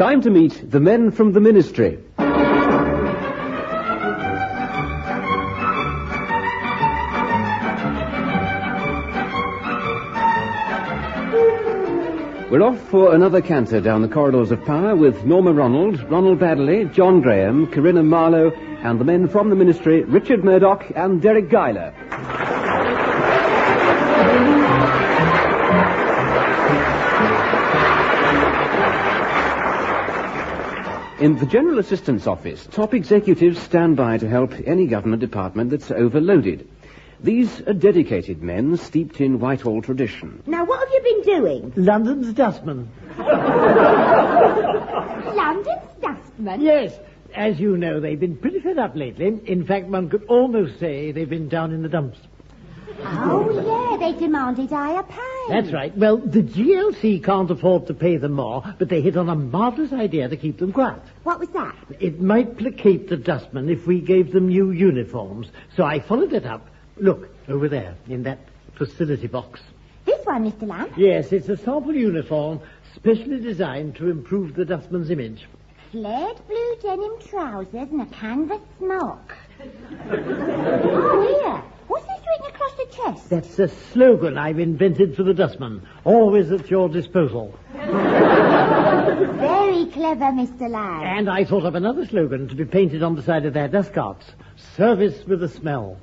time to meet the men from the Ministry. We're off for another canter down the corridors of power with Norma Ronald, Ronald Baddeley, John Graham, Corinna Marlowe, and the men from the Ministry, Richard Murdoch and Derek Guyler. In the General Assistance Office, top executives stand by to help any government department that's overloaded. These are dedicated men steeped in Whitehall tradition. Now, what have you been doing? London's dustman. London's dustman? Yes. As you know, they've been pretty fed up lately. In fact, one could almost say they've been down in the dumps. Oh, yeah, they demanded higher pay. That's right. Well, the GLC can't afford to pay them more, but they hit on a marvellous idea to keep them quiet. What was that? It might placate the dustmen if we gave them new uniforms. So I followed it up. Look, over there, in that facility box. This one, Mr. Lamb? Yes, it's a sample uniform specially designed to improve the dustman's image. Flared blue denim trousers and a canvas smock. Oh, here. What's this written across the chest? That's a slogan I've invented for the dustman. Always at your disposal. Very clever, Mr. Lamb. And I thought of another slogan to be painted on the side of their dust carts. Service with a smell.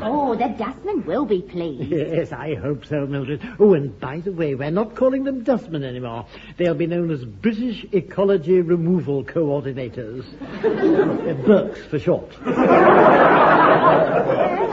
Oh, the dustman will be pleased. Yes, I hope so, Mildred. Oh, and by the way, we're not calling them dustmen anymore. They'll be known as British Ecology Removal Coordinators. Burks for short. Well,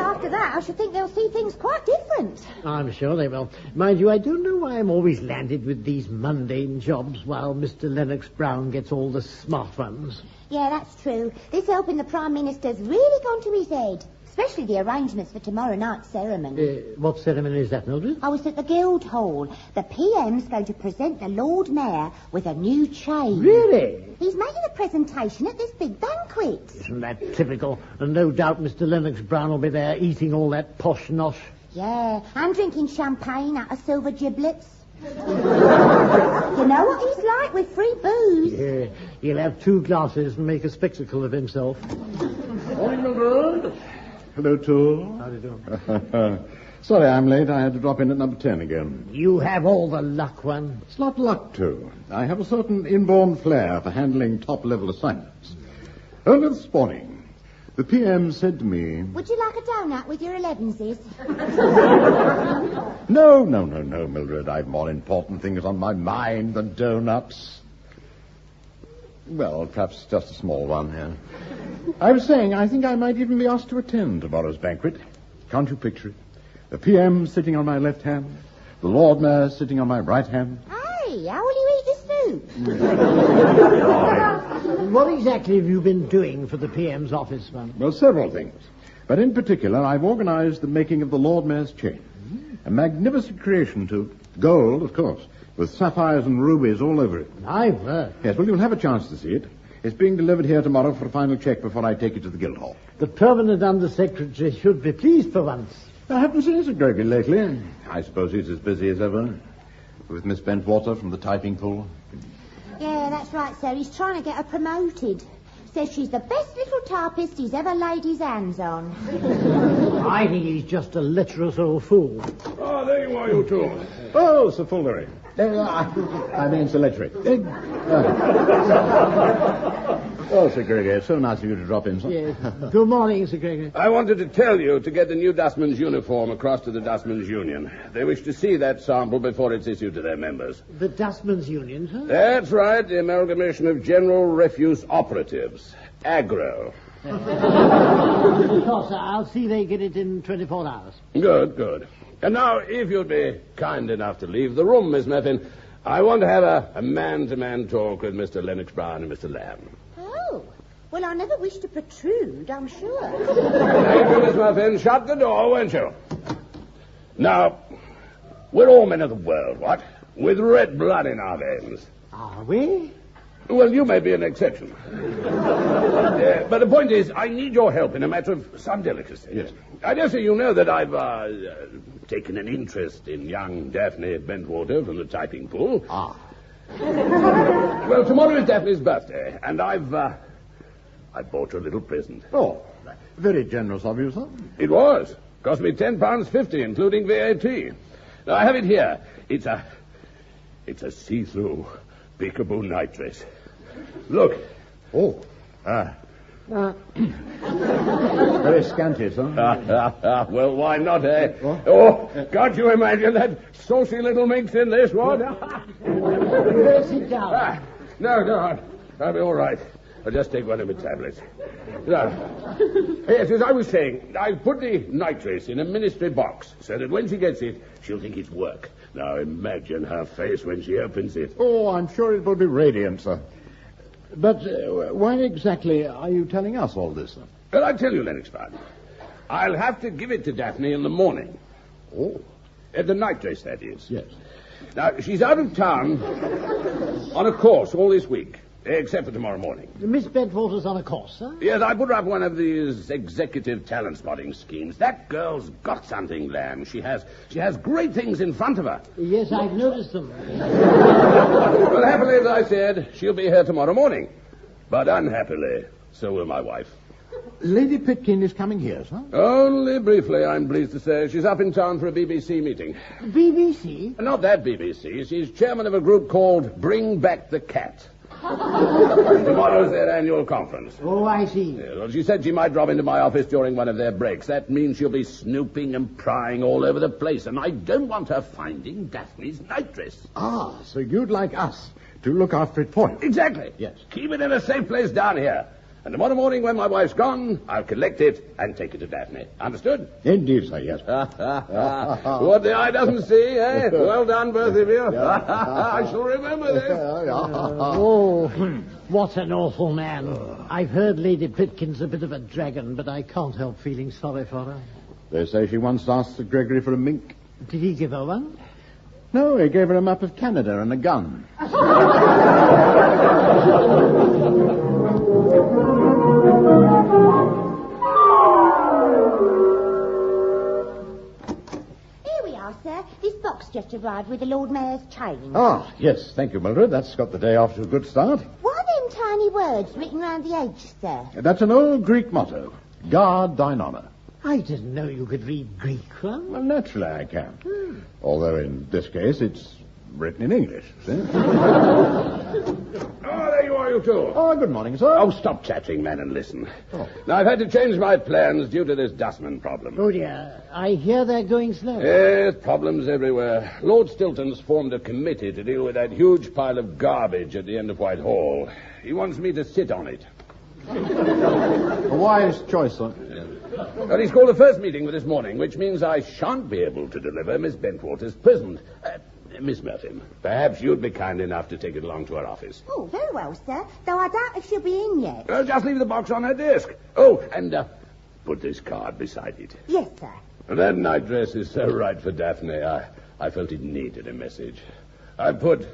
after that, I should think they'll see things quite different. I'm sure they will. Mind you, I don't know why I'm always landed with these mundane jobs while Mr. Lennox Brown gets all the smart ones. Yeah, that's true. This helping the Prime Minister's really gone to his head. Especially the arrangements for tomorrow night's ceremony. What ceremony is that, Mildred? I was at the Guildhall. The PM's going to present the Lord Mayor with a new chain. Really? He's making a presentation at this big banquet. Isn't that typical? And no doubt Mr. Lennox Brown will be there eating all that posh nosh. Yeah, and drinking champagne out of silver giblets. You know what he's like with free booze. Yeah, he'll have 2 glasses and make a spectacle of himself. Morning, Mildred. Hello, Tool. How do you do? Sorry I'm late. I had to drop in at number 10 again. You have all the luck, one. It's not luck, Tool. I have a certain inborn flair for handling top-level assignments. Early this morning, the PM said to me... Would you like a donut with your 11s? No, Mildred. I've more important things on my mind than donuts. Well, perhaps just a small one, yeah. I was saying, I think I might even be asked to attend tomorrow's banquet. Can't you picture it? The PM sitting on my left hand, the Lord Mayor sitting on my right hand. Hey, how will you eat the soup? What exactly have you been doing for the PM's office, man? Well, several things. But in particular, I've organized the making of the Lord Mayor's chain. A magnificent creation to gold, of course, with sapphires and rubies all over it. My word. Yes, well, you'll have a chance to see it. It's being delivered here tomorrow for a final check before I take it to the Guildhall. The permanent undersecretary should be pleased for once. I haven't seen Sir Gregory lately. I suppose he's as busy as ever. With Miss Bentwater from the typing pool. Yeah, that's right, sir. He's trying to get her promoted. Says she's the best little typist he's ever laid his hands on. I think he's just a lecherous old fool. Oh, there you are, you two. Oh, Sir Fullery. I mean Sir Letchery. Oh, Sir Gregory, it's so nice of you to drop in, sir. Yes. Good morning, Sir Gregory. I wanted to tell you to get the new dustman's uniform across to the Dustman's Union. They wish to see that sample before it's issued to their members. The Dustman's Union, sir? That's right, the Amalgamation of General Refuse Operatives. AGRO. Of course, sir. I'll see they get it in 24 hours. Good. And now, if you'd be kind enough to leave the room, Miss Methven, I want to have a man-to-man talk with Mr. Lennox Brown and Mr. Lamb. Oh, well, I never wish to protrude, I'm sure. Thank you, Miss Muffin. Shut the door, won't you? Now, we're all men of the world, what? With red blood in our veins. Are we? Well, you may be an exception. But the point is, I need your help in a matter of some delicacy. Yes. I dare say you know that I've taken an interest in young Daphne Bentwater from the typing pool. Ah. Well, tomorrow is Daphne's birthday, and I bought her a little present. Oh, very generous of you, sir. It was. Cost me £10.50, including VAT. Now, I have it here. It's a see-through peekaboo night dress. Look. Oh, very scanty, sir. Well, why not, eh? What? Oh, can't you imagine that saucy little minx in this one? Sit down. No, I'll be all right. I'll just take one of my tablets. Now, yes, as I was saying, I put the night dress in a ministry box so that when she gets it, she'll think it's work. Now, imagine her face when she opens it. Oh, I'm sure it will be radiant, sir. But why exactly are you telling us all this, sir? Well, I'll tell you, Lennox Bud. I'll have to give it to Daphne in the morning. Oh. The night dress, that is. Yes. Now, she's out of town on a course all this week, except for tomorrow morning. Miss Bentwater's on a course, sir? Yes, I put her up one of these executive talent spotting schemes. That girl's got something, Lamb. She has great things in front of her. Yes, I've noticed them. Well, happily, as I said, she'll be here tomorrow morning. But unhappily, so will my wife. Lady Pitkin is coming here, sir? Only briefly, I'm pleased to say. She's up in town for a BBC meeting. BBC? Not that BBC. She's chairman of a group called Bring Back the Cat. Tomorrow's their annual conference. Oh, I see. Yeah, well, she said she might drop into my office during one of their breaks. That means she'll be snooping and prying all over the place, and I don't want her finding Daphne's night dress. Ah, so you'd like us to look after it for you? Exactly. Yes. Keep it in a safe place down here. And tomorrow morning when my wife's gone, I'll collect it and take it to Daphne. Understood? Indeed, sir, yes. What the eye doesn't see, eh? Well done, both of you. I shall remember this. Oh, what an awful man. I've heard Lady Pitkin's a bit of a dragon, but I can't help feeling sorry for her. They say she once asked Sir Gregory for a mink. Did he give her one? No, he gave her a map of Canada and a gun. This box just arrived with the Lord Mayor's chain. Ah, yes, thank you, Mildred. That's got the day off to a good start. What are them tiny words written round the edge, sir? That's an old Greek motto. Guard thine honor. I didn't know you could read Greek, one. Well, naturally I can. Although in this case it's written in English, see? Oh, there you are, you two. Oh, good morning, sir. Oh, stop chattering, man, and listen. Oh. Now, I've had to change my plans due to this dustman problem. Oh, dear. I hear they're going slow. Yes, problems everywhere. Lord Stilton's formed a committee to deal with that huge pile of garbage at the end of Whitehall. He wants me to sit on it. A wise choice, sir. Well, he's called a first meeting for this morning, which means I shan't be able to deliver Miss Bentwater's present. Miss Merton, perhaps you'd be kind enough to take it along to her office. Oh, very well, sir. Though I doubt if she'll be in yet. Well, just leave the box on her desk. Oh, and put this card beside it. Yes, sir. That night dress is so right for Daphne. I felt it needed a message. I put,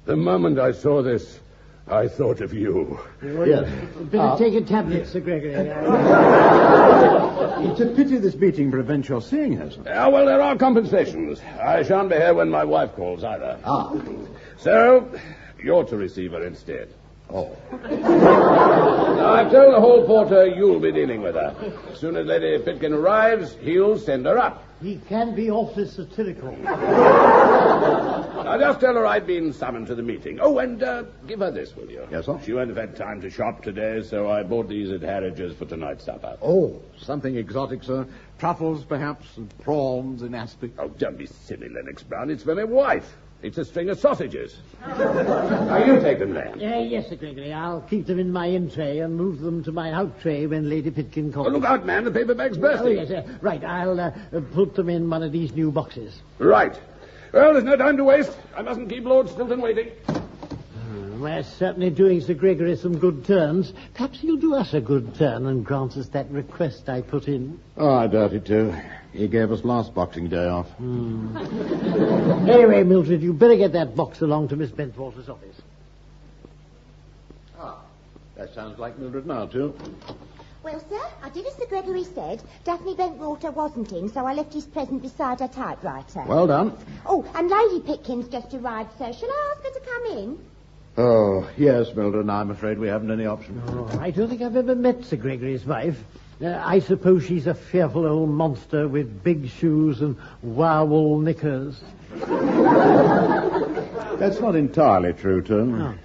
the moment I saw this, I thought of you. Yes. Better take a tablet, Sir Gregory. It's a pity this meeting prevents your seeing her, sir. Well, there are compensations. I shan't be here when my wife calls either. Ah. So, you're to receive her instead. Oh. Now, I've told the hall porter you'll be dealing with her. As soon as Lady Pitkin arrives, he'll send her up. He can be awfully satirical. Now, just tell her I've been summoned to the meeting. Oh, and give her this, will you? Yes, sir. She won't have had time to shop today, so I bought these at Harridge's for tonight's supper. Oh, something exotic, sir. Truffles, perhaps, and prawns in aspic. Oh, don't be silly, Lennox Brown. It's for my wife. It's a string of sausages. Now, you take them, Lamb. Yes, Sir Gregory. I'll keep them in my in tray and move them to my out tray when Lady Pitkin calls. Oh, look out, man. The paper bag's bursting. Oh, yes, right. I'll put them in one of these new boxes. Right. Well, there's no time to waste. I mustn't keep Lord Stilton waiting. We're certainly doing Sir Gregory some good turns. Perhaps he'll do us a good turn and grant us that request I put in. Oh, I doubt it, too. He gave us last Boxing Day off. Anyway, Mildred, you better get that box along to Miss Bentwater's office. Ah, that sounds like Mildred now, too. Well, sir, I did as Sir Gregory said. Daphne Bentwater wasn't in, so I left his present beside her typewriter. Well done. Oh, and Lady Pitkins just arrived, sir. Shall I ask her to come in? Oh, yes, Mildred, I'm afraid we haven't any option. Oh, I don't think I've ever met Sir Gregory's wife. I suppose she's a fearful old monster with big shoes and wool knickers. That's not entirely true, Turn. Oh.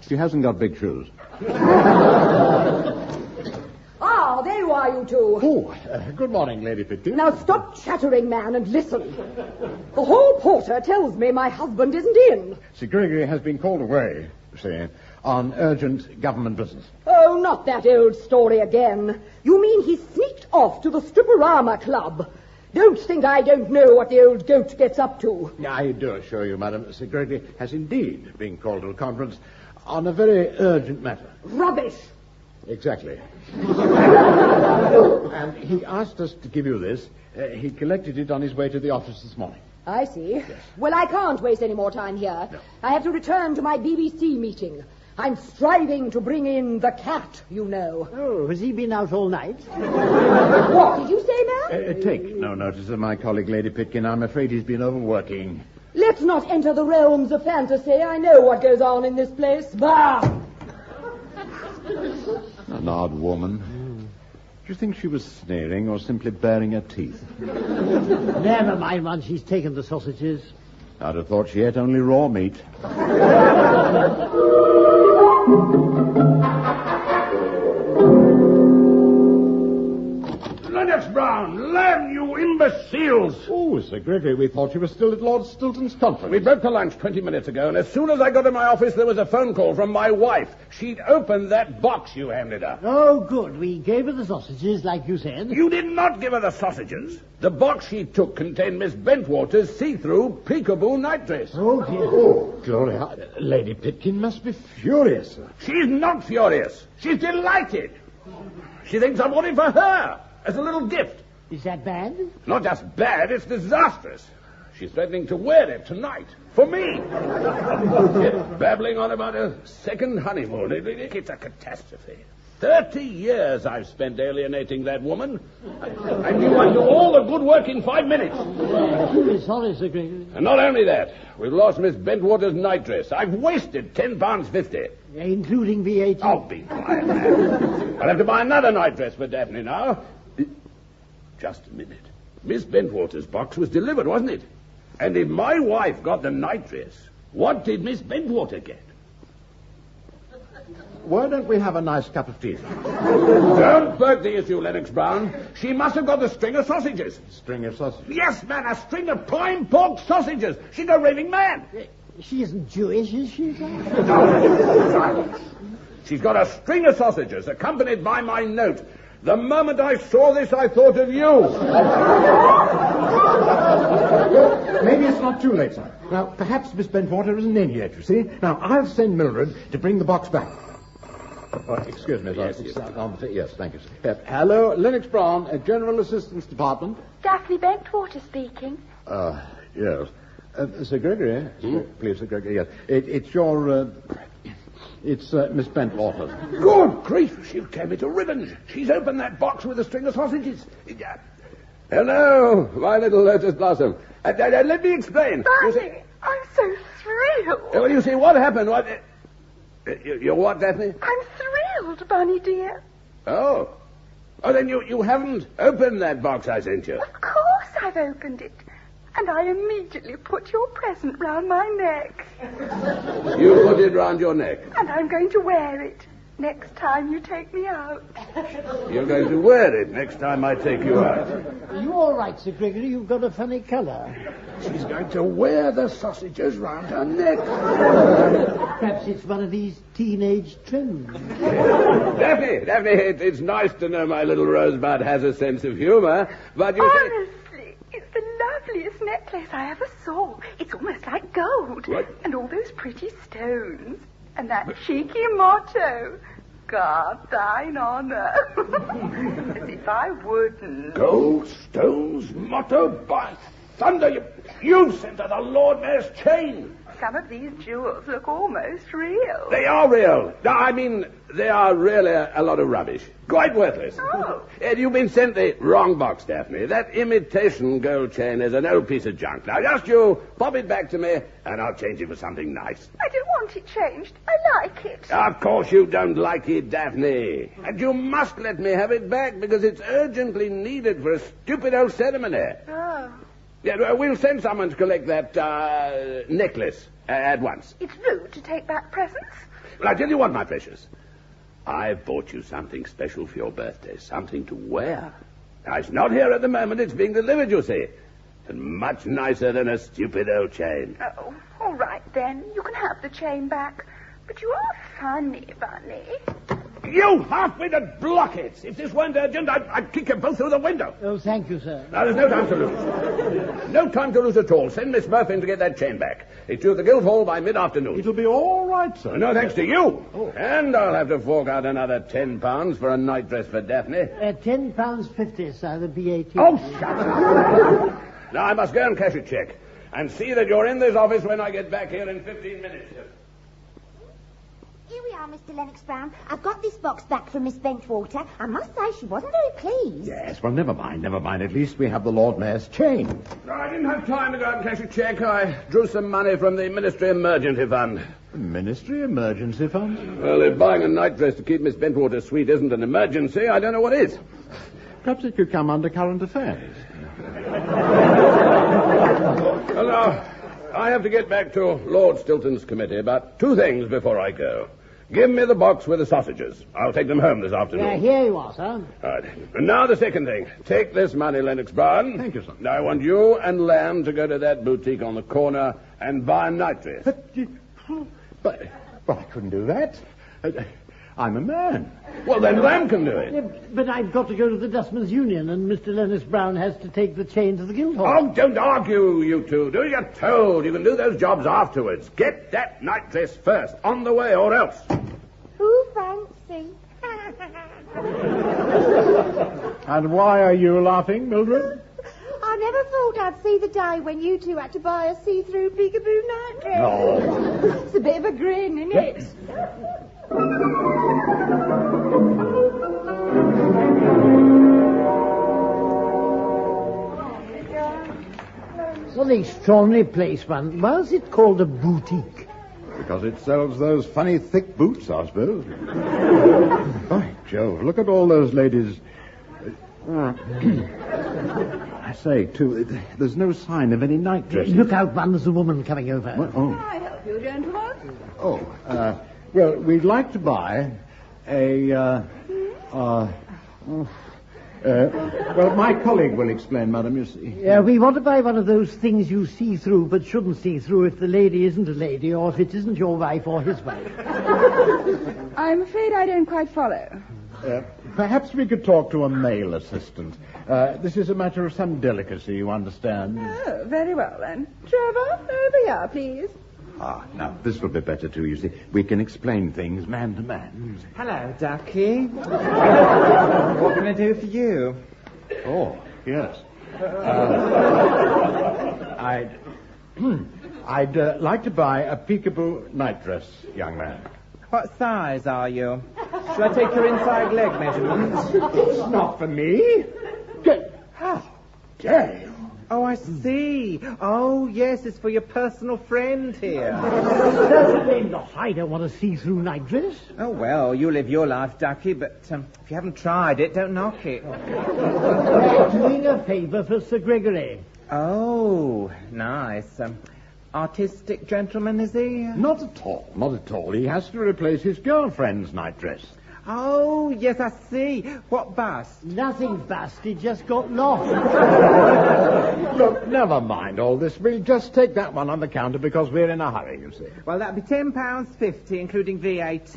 She hasn't got big shoes. Ah, there you are, you two. Oh, good morning, Lady Pitkins. Now stop chattering, man, and listen. The hall porter tells me my husband isn't in. Sir Gregory has been called away, say, on urgent government business. Oh, not that old story again. You mean he sneaked off to the Stripperama Club? Don't think I don't know what the old goat gets up to. I do assure you, madam, Sir Gregory has indeed been called to a conference on a very urgent matter. Rubbish. Exactly. And he asked us to give you this. He collected it on his way to the office this morning. I see. Yes. Well, I can't waste any more time here. No. I have to return to my BBC meeting. I'm striving to bring in the cat, you know. Oh, has he been out all night? What did you say, ma'am? Take no notice of my colleague, Lady Pitkin. I'm afraid he's been overworking. Let's not enter the realms of fantasy. I know what goes on in this place. Bah! An odd woman. Do you think she was sneering or simply baring her teeth? Never mind once she's taken the sausages. I'd have thought she ate only raw meat. Lennox Brown, land, you imbeciles! Oh, Sir Gregory, we thought you were still at Lord Stilton's conference. We broke for lunch 20 minutes ago, and as soon as I got to my office, there was a phone call from my wife. She'd opened that box you handed her. Oh, good. We gave her the sausages, like you said. You did not give her the sausages. The box she took contained Miss Bentwater's see-through peekaboo night dress. Oh, dear. Oh, Gloria, Lady Pitkin must be furious. She's not furious. She's delighted. She thinks I bought it for her as a little gift. Is that bad? Not just bad, it's disastrous. She's threatening to wear it tonight for me. Babbling on about a second honeymoon. It's a catastrophe. 30 years I've spent alienating that woman. I knew I'd do all the good work in 5 minutes. Truly sorry, Sir Gregory. And not only that, we've lost Miss Bentwater's nightdress. I've wasted £10.50. Including VAT. Oh, be quiet, man. I'll have to buy another nightdress for Daphne now. Just a minute. Miss Bentwater's box was delivered, wasn't it? And if my wife got the nightdress, what did Miss Bentwater get? Why don't we have a nice cup of tea? Don't burk the issue, Lennox Brown. She must have got a string of sausages. String of sausages? Yes, man, a string of prime pork sausages. She'd go raving mad. She isn't Jewish, is she? Silence. She's got a string of sausages accompanied by my note. The moment I saw this, I thought of you. Maybe it's not too late, sir. Now, perhaps Miss Bentwater isn't in yet, you see. Now, I'll send Mildred to bring the box back. Oh, excuse me, sir. Yes, thank you, sir. Hello, Lennox Brown, General Assistance Department. Daphne Bentwater speaking. Yes. Sir Gregory, please, Sir Gregory, yes. It's your, it's Miss Bentwater. Good grief, she'll tear me to ribbons. She's opened that box with a string of sausages. Hello, my little Lotus Blossom. Let me explain. Bunny, I'm so thrilled. Well, you see, what happened? You're what, Daphne? I'm thrilled, Bunny dear. Oh, then you haven't opened that box I sent you. Of course I've opened it. And I immediately put your present round my neck. You put it round your neck? And I'm going to wear it next time you take me out. You're going to wear it next time I take you out? Are you all right, Sir Gregory? You've got a funny colour. She's going to wear the sausages round her neck. Perhaps it's one of these teenage trends. Daphne, it's nice to know my little rosebud has a sense of humor, but you Honestly, it's the loveliest necklace I ever saw. It's almost like gold. What? And all those pretty stones. And that cheeky motto, God thine honor. As if I wouldn't. Gold, stones, motto, by thunder, you've sent her the Lord Mayor's chain. Some of these jewels look almost real. They are real. I mean, They are really a lot of rubbish. Quite worthless. Oh. You've been sent the wrong box, Daphne. That imitation gold chain is an old piece of junk. Now, just you pop it back to me, and I'll change it for something nice. I don't want it changed. I like it. Of course you don't like it, Daphne. And you must let me have it back, because it's urgently needed for a stupid old ceremony. Oh. Yeah, we'll send someone to collect that necklace at once. It's rude to take back presents. Well, I tell you what, my precious. I've bought you something special for your birthday, something to wear. Now, it's not here at the moment. It's being delivered, you see. And much nicer than a stupid old chain. Oh, all right, then. You can have the chain back. But you are funny, Bunny. You half-witted blockheads! If this weren't urgent, I'd kick you both through the window. Oh, thank you, sir. Now, there's no time to lose. No time to lose at all. Send Miss Murphy to get that chain back. It's due at the Guildhall by mid-afternoon. It'll be all right, sir. No, thanks to you. Oh. And I'll have to fork out another £10 for a night dress for Daphne. £10.50, sir, the VAT. Oh, shut up. Now, I must go and cash a check. And see that you're in this office when I get back here in 15 minutes. Here we are, Mr. Lennox Brown. I've got this box back from Miss Benchwater. I must say she wasn't very pleased. Yes, well, never mind. At least we have the Lord Mayor's chain. No, I didn't have time to go and cash a check. I drew some money from the Ministry Emergency Fund. Ministry Emergency Fund? Well, if buying a night dress to keep Miss Bentwater sweet isn't an emergency, I don't know what is. Perhaps it could come under current affairs. Well, now, I have to get back to Lord Stilton's committee about two things before I go. Give me the box with the sausages. I'll take them home this afternoon. Yeah, here you are, sir. All right. And now the second thing. Take this money, Lennox Brown. Thank you, sir. Now, I want you and Lamb to go to that boutique on the corner and buy a night dress. But I couldn't do that. I'm a man. Well, then Lamb can do it. Yeah, but I've got to go to the Dustmen's Union, and Mr. Lennox Brown has to take the chain to the Guildhall. Oh, don't argue, you two. Do you're told. You can do those jobs afterwards. Get that night dress first, on the way, or else. Who fancy? And why are you laughing, Mildred? I never thought I'd see the day when you two had to buy a see-through peekaboo night dress. No. It's a bit of a grin, isn't it? What an extraordinary place, man. Why is it called a boutique? Because it sells those funny thick boots, I suppose. By Jove, look at all those ladies. I say, too, there's no sign of any night dresses. Look out, man, there's a woman coming over. What? Oh. Can I help you, gentlemen? Oh, well, we'd like to buy a, well, my colleague will explain, madam, you see. Yeah, we want to buy one of those things you see through but shouldn't see through if the lady isn't a lady or if it isn't your wife or his wife. I'm afraid I don't quite follow. Perhaps we could talk to a male assistant. This is a matter of some delicacy, you understand. Oh, very well, then. Trevor, over here, please. Ah, now, this will be better, too, you see. We can explain things man to man. Hello, Ducky. What can I do for you? Oh, yes. I'd like to buy a peekaboo night dress, young man. What size are you? Shall I take your inside leg measurements? It's not for me. How dare you? Oh, I see. Oh, yes, it's for your personal friend here. Certainly not. I don't want a see-through night dress. Oh, well, you live your life, Ducky, but if you haven't tried it, don't knock it. Doing a favour for Sir Gregory. Oh, nice. Artistic gentleman, is he? Not at all, not at all. He has to replace his girlfriend's night dress. Oh, yes, I see. What bust? Nothing bust. He just got lost. Look, never mind all this. We'll just take that one on the counter because we're in a hurry, you see. Well, that'll be £10.50, including VAT.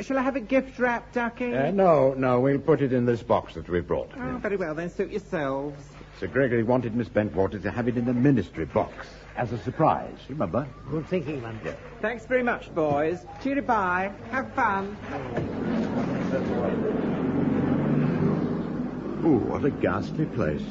Shall I have it gift wrapped, Ducky? No, we'll put it in this box that we've brought. Oh, very well, then. Suit yourselves. Sir Gregory wanted Miss Bentwater to have it in the ministry box as a surprise, remember? Good thinking, man. Yeah. Thanks very much, boys. Cheery bye. Have fun. Ooh, what a ghastly place.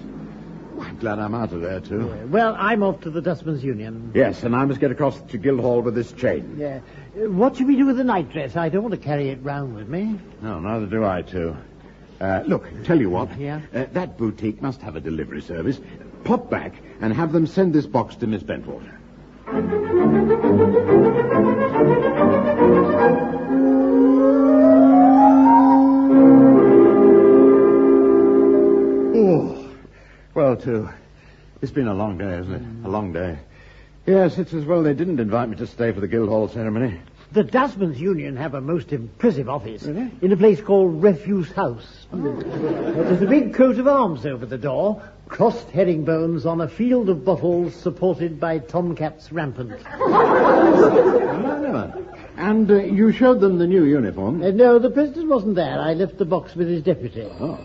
Glad I'm out of there, too. Well, I'm off to the Dustmen's Union. Yes, and I must get across to Guildhall with this chain. Yeah. What should we do with the nightdress? I don't want to carry it round with me. No, neither do I, too. Look, tell you what. Yeah? That boutique must have a delivery service. Pop back and have them send this box to Miss Bentwood. Oh, well, too. It's been a long day, isn't it? A long day. Yes, it's as well they didn't invite me to stay for the Guildhall ceremony. The Dustmen's Union have a most impressive office Really? in a place called Refuse House. There's a big coat of arms over the door, crossed herringbones on a field of bottles supported by tomcats rampant. And you showed them the new uniform? No, the president wasn't there. I left the box with his deputy. Oh.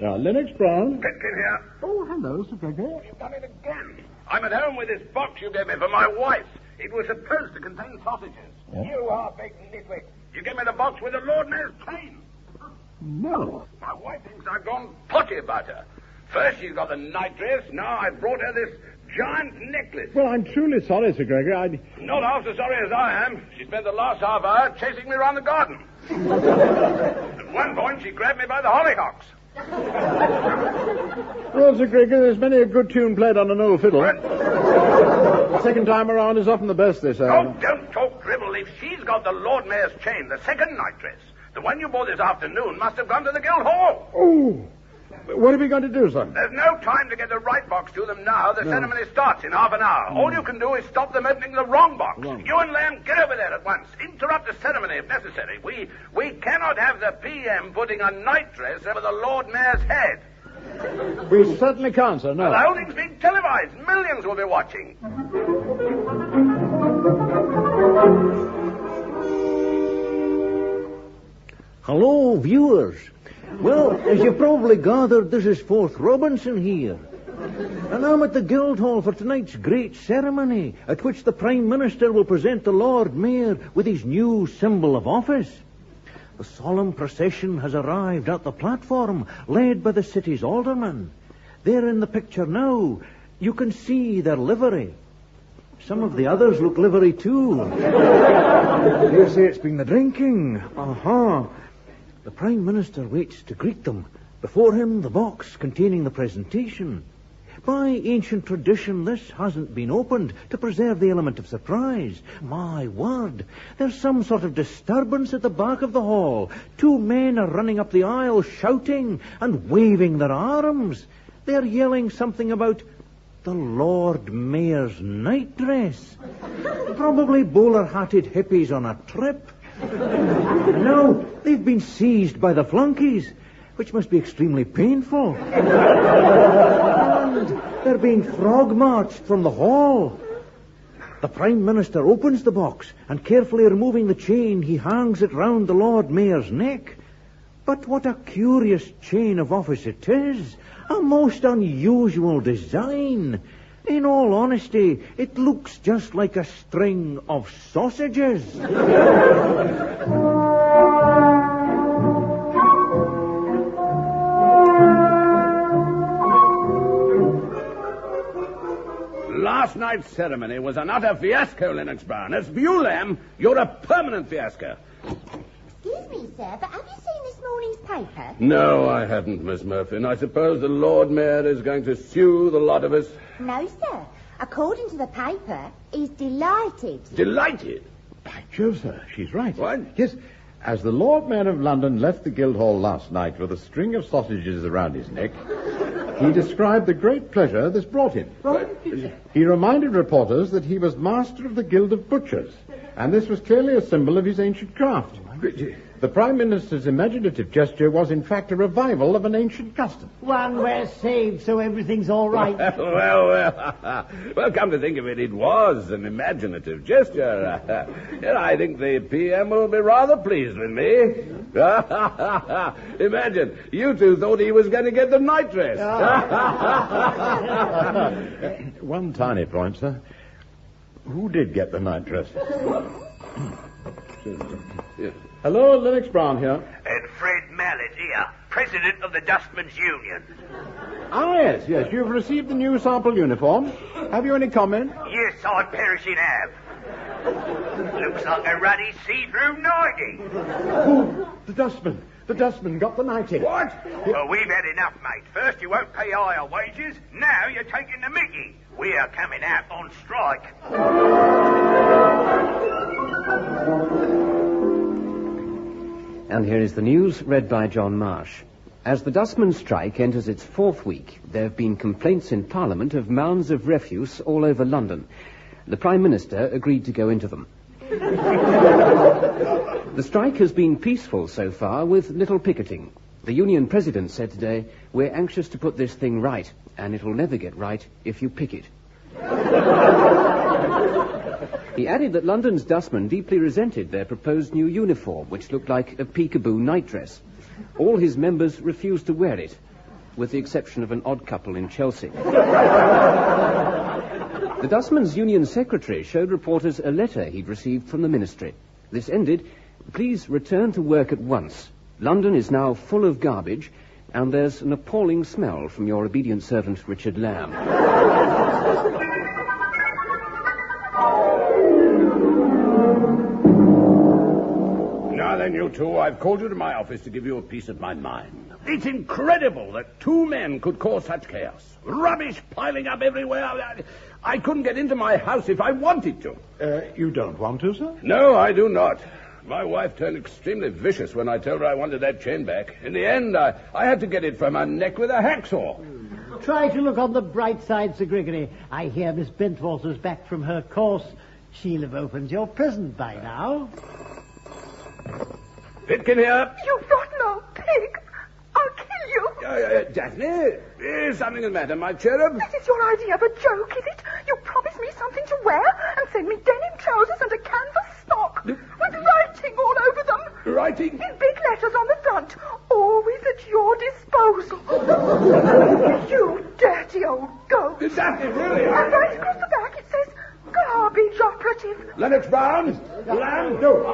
Lennox Brown. Pitkin here. Oh, hello, Sir Gregory. You've done it again. I'm at home with this box you gave me for my wife. It was supposed to contain sausages. Yeah? You are big nitwit. You gave me the box with the Lord Mayor's chain. No. My wife thinks I've gone potty about her. First she got the nightdress, now I've brought her this giant necklace. Well, I'm truly sorry, Sir Gregory. Not half as sorry as I am. She spent the last half hour chasing me around the garden. At one point she grabbed me by the hollyhocks. Well, Sir Gregory, there's many a good tune played on an old fiddle. The second time around is often the best, they say. Oh, don't talk dribble. If she's got the Lord Mayor's chain, the second nightdress, the one you bought this afternoon, must have gone to the Guildhall. Oh. What are we going to do, sir? There's no time to get the right box to them now. The ceremony starts in half an hour. All you can do is stop them opening the wrong box. You and Lamb, get over there at once. Interrupt the ceremony if necessary. We cannot have the PM putting a nightdress over the Lord Mayor's head. We certainly can't, sir, no. The whole thing's being televised. Millions will be watching. Hello, viewers. Well, as you probably gathered, this is Forth Robinson here. And I'm at the Guildhall for tonight's great ceremony, at which the Prime Minister will present the Lord Mayor with his new symbol of office. The solemn procession has arrived at the platform, led by the city's aldermen. They're in the picture now. You can see their livery. Some of the others look livery too. They say it's been the drinking. The Prime Minister waits to greet them. Before him, the box containing the presentation. By ancient tradition, this hasn't been opened to preserve the element of surprise. My word, there's some sort of disturbance at the back of the hall. Two men are running up the aisle shouting and waving their arms. They're yelling something about the Lord Mayor's nightdress. Probably bowler-hatted hippies on a trip. Now, they've been seized by the flunkies, which must be extremely painful. And they're being frog-marched from the hall. The Prime Minister opens the box, and carefully removing the chain, he hangs it round the Lord Mayor's neck. But what a curious chain of office it is. A most unusual design. In all honesty, it looks just like a string of sausages. Last night's ceremony was an utter fiasco, Lennox Brown. As for you, Lamb, you're a permanent fiasco. Excuse me, sir, but have you seen this morning's paper? No, I haven't, Miss Murphy. I suppose the Lord Mayor is going to sue the lot of us. No, sir. According to the paper, he's delighted. Delighted? By Jove, sir, she's right. What? Yes, as the Lord Mayor of London left the Guildhall last night with a string of sausages around his neck, he described the great pleasure this brought him. He reminded reporters that he was master of the Guild of Butchers, and this was clearly a symbol of his ancient craft. The Prime Minister's imaginative gesture was, in fact, a revival of an ancient custom. One, we're saved, so everything's all right. Well, come to think of it, it was an imaginative gesture. And I think the PM will be rather pleased with me. Imagine, you two thought he was going to get the nightdress. One tiny point, sir. Who did get the nightdress? Hello, Lennox Brown here. And Fred Mallet here. president of the Dustmen's Union. Ah, yes. You've received the new sample uniform. Have you any comment? Yes, I perishing have. Looks like a ruddy see-through nightie. Oh, the dustman got the nightie. What? Well, we've had enough, mate. First you won't pay higher wages, now you're taking the mickey. We are coming out on strike. And here is the news, read by John Marsh. As the dustmen's strike enters its 4th week, there have been complaints in Parliament of mounds of refuse all over London. The Prime Minister agreed to go into them. The strike has been peaceful so far, with little picketing. The union president said today, "We're anxious to put this thing right, and it'll never get right if you picket." He added that London's dustmen deeply resented their proposed new uniform, which looked like a peekaboo nightdress. All his members refused to wear it, with the exception of an odd couple in Chelsea. The Dustmen's Union secretary showed reporters a letter he'd received from the ministry. This ended, "Please return to work at once. London is now full of garbage, and there's an appalling smell from your obedient servant, Richard Lamb." Now then, you two, I've called you to my office to give you a piece of my mind. It's incredible that 2 men could cause such chaos. Rubbish piling up everywhere. I couldn't get into my house if I wanted to. You don't want to, sir? No, I do not. My wife turned extremely vicious when I told her I wanted that chain back. In the end, I had to get it from her neck with a hacksaw. Try to look on the bright side, Sir Gregory. I hear Miss Bentwater's back from her course. She'll have opened your present by now. Pitkin here. You rotten old pig. I'll kill you. Daphne, is something the matter, my cherub? That is your idea of a joke, is it? You promised me something to wear and send me denim trousers and a canvas stock with writing all over them. Writing? In big letters on the front, always at your disposal. You dirty old goat. Daphne, really? And right across the back it says, garbage operative. Lennox Brown? Lamb? No.